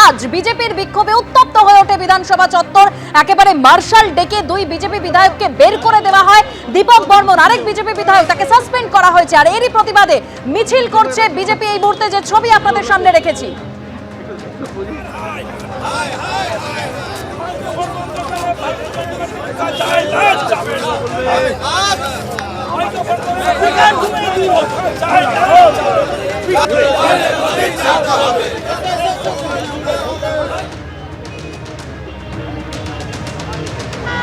আজ বিজেপির বিক্ষোভে উত্তপ্ত হয়ে ওঠে বিধানসভা চত্বর। একেবারে মার্শাল ডেকে দুই বিজেপি বিধায়ককে বের করে দেওয়া হয়। দীপক বর্মন আরেক বিজেপি বিধায়ক, তাকে সাসপেন্ড করা হয়েছে। আর এরই প্রতিবাদে মিছিল করছে বিজেপি। এই মুহূর্তে যে ছবি আপনাদের সামনে রেখেছি,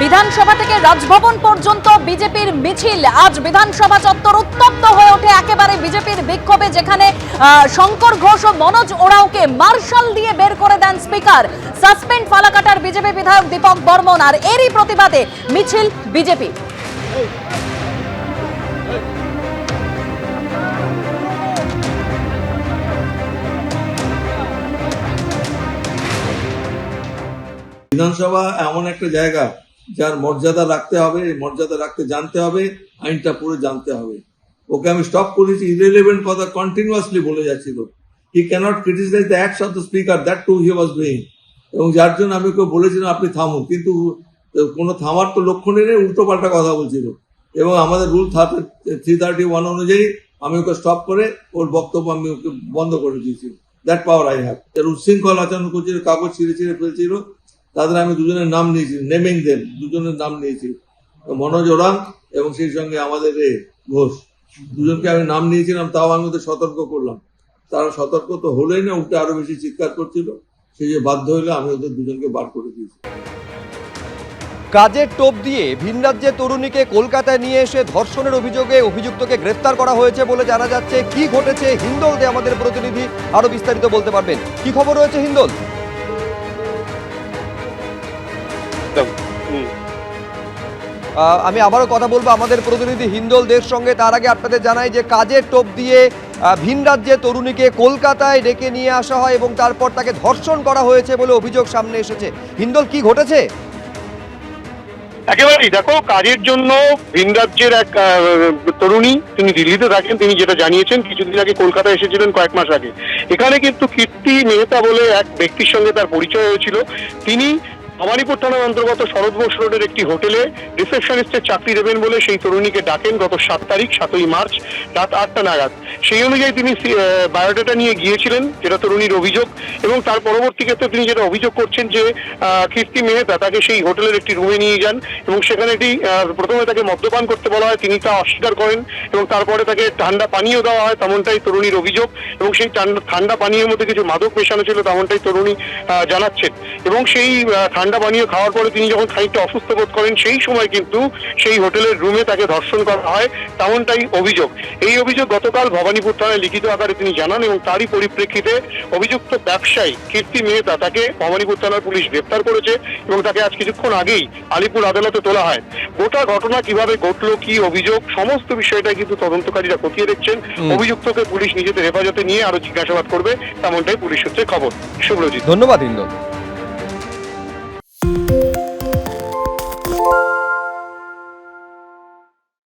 বিধানসভা থেকে রাজভবন পর্যন্ত বিজেপির মিছিল। আজ বিধানসভা চত্বর উত্তপ্ত হয়ে ওঠে একেবারে বিজেপির বিক্ষোভে, যেখানে শঙ্কর ঘোষ ও মনোজ ওরাওকে মার্শাল দিয়ে বের করে দেন স্পিকার। সাসপেন্ড ফালাকাটার বিজেপি বিধায়ক দীপক বর্মন। আর এরই প্রতিবাদে মিছিল বিজেপি। বিধানসভা এমন একটা জায়গা যার মর্যাদা রাখতে হবে, মর্যাদা রাখতে জানতে হবে, আইনটা পুরো জানতে হবে। ওকে আমি স্টপ করেছি, ইররিলেভেন্ট কথা কন্টিনিউয়াসলি বলে যাচ্ছিল। He cannot criticise the acts of the speaker, that too he was doing. এবং যার জন্য আমি ওকে বলেছিলাম আপনি থামুন, কিন্তু কোনো থামার তো লক্ষণই নেই, উল্টো পাল্টা কথা বলছিল। এবং আমাদের রুল 331 অনুযায়ী আমি ওকে স্টপ করে ওর বক্তব্য আমি ওকে বন্ধ করে দিয়েছি। That power I have. উচ্ছৃঙ্খল আচরণ করছিল, কাগজ ছিঁড়ে ছিঁড়ে ফেলছিল। তাদের আমি দুজনের নাম নিয়েছি, নেমিং দেম, দুজনের নাম নিয়েছি, মনোজ ওরাং এবং সেই সঙ্গে আমাদের ঘোষ, দুজনকে আমি নাম নিয়েছিলাম। তাও আমি ওদের সতর্ক করলাম, তারা সতর্ক তো হলেই না, উল্টে আরো বেশি চিৎকার করছিল। সেই যে বাধ্য হইলে আমি ওদের দুজনকে বার করে দিয়েছি। কাজের টোপ দিয়ে ভিন রাজ্যের তরুণীকে কলকাতায় নিয়ে এসে ধর্ষণের অভিযোগে অভিযুক্তকে গ্রেফতার করা হয়েছে বলে জানা যাচ্ছে। কি ঘটেছে হিন্দল দে আমাদের প্রতিনিধি আরো বিস্তারিত বলতে পারবেন। কি খবর রয়েছে হিন্দল? আমি আবারও কথা বলবো আমাদের প্রতিনিধি হিন্দল দের সঙ্গে। তার আগে আপনাদের জানাই যে কাজের টোপ দিয়ে ভিন রাজ্যে তরুণীকে কলকাতায় ডেকে নিয়ে আসা হয় এবং তারপর তাকে ধর্ষণ করা হয়েছে বলে অভিযোগ সামনে এসেছে। হিন্দল, কি ঘটেছে? একেবারেই দেখো, কাজের জন্য ভিন রাজ্যের এক তরুণী, তিনি দিল্লিতে থাকেন, তিনি যেটা জানিয়েছেন কিছুদিন আগে কলকাতায় এসেছিলেন কয়েক মাস আগে। এখানে কিন্তু কীর্তি মেহতা বলে এক ব্যক্তির সঙ্গে তার পরিচয় হয়েছিল। তিনি ভবানীপুর থানার অন্তর্গত শরৎ বোস রোডের একটি হোটেলে রিসেপশনিস্টের চাকরি দেবেন বলে সেই তরুণীকে ডাকেন গত 7 মার্চ রাত 8টা নাগাদ। সেই অনুযায়ী তিনি বায়োডাটা নিয়ে গিয়েছিলেন, যেটা তরুণীর অভিযোগ। এবং তার পরবর্তী ক্ষেত্রে তিনি যেটা অভিযোগ করছেন যে কীর্তি মেহতা তাকে সেই হোটেলের একটি রুমে নিয়ে যান এবং সেখানে প্রথমে তাকে মদ্যপান করতে বলা হয়, তিনি তা অস্বীকার করেন এবং তারপরে তাকে ঠান্ডা পানীয় দেওয়া হয়, তেমনটাই তরুণীর অভিযোগ। এবং সেই ঠান্ডা পানীয়ের মধ্যে কিছু মাদক মেশানো ছিল, তেমনটাই তরুণী জানাচ্ছেন। এবং সেই ঠান্ডা পানীয় খাওয়ার পরে তিনি যখন খানিকটা অসুস্থ বোধ করেন, সেই সময় কিন্তু সেই হোটেলের রুমে তাকে ধর্ষণ করা হয়, তেমনটাই অভিযোগ। এই অভিযোগ গতকাল ভবানীপুর থানায় লিখিত আকারে তিনি জানান এবং তারই পরিপ্রেক্ষিতে অভিযুক্ত ব্যবসায়ী কীর্তি মেহতা তাকে ভবানীপুর থানার পুলিশ গ্রেপ্তার করেছে এবং তাকে আজ কিছুক্ষণ আগেই আলিপুর আদালতে তোলা হয়। গোটা ঘটনা কিভাবে ঘটলো, কি অভিযোগ, সমস্ত বিষয়টা কিন্তু তদন্তকারীরা খতিয়ে দেখছেন। অভিযুক্তকে পুলিশ নিজেদের হেফাজতে নিয়ে আরো জিজ্ঞাসাবাদ করবে, তেমনটাই পুলিশ সূত্রে খবর। শুভ্রজিৎ, ধন্যবাদ হিন্দল।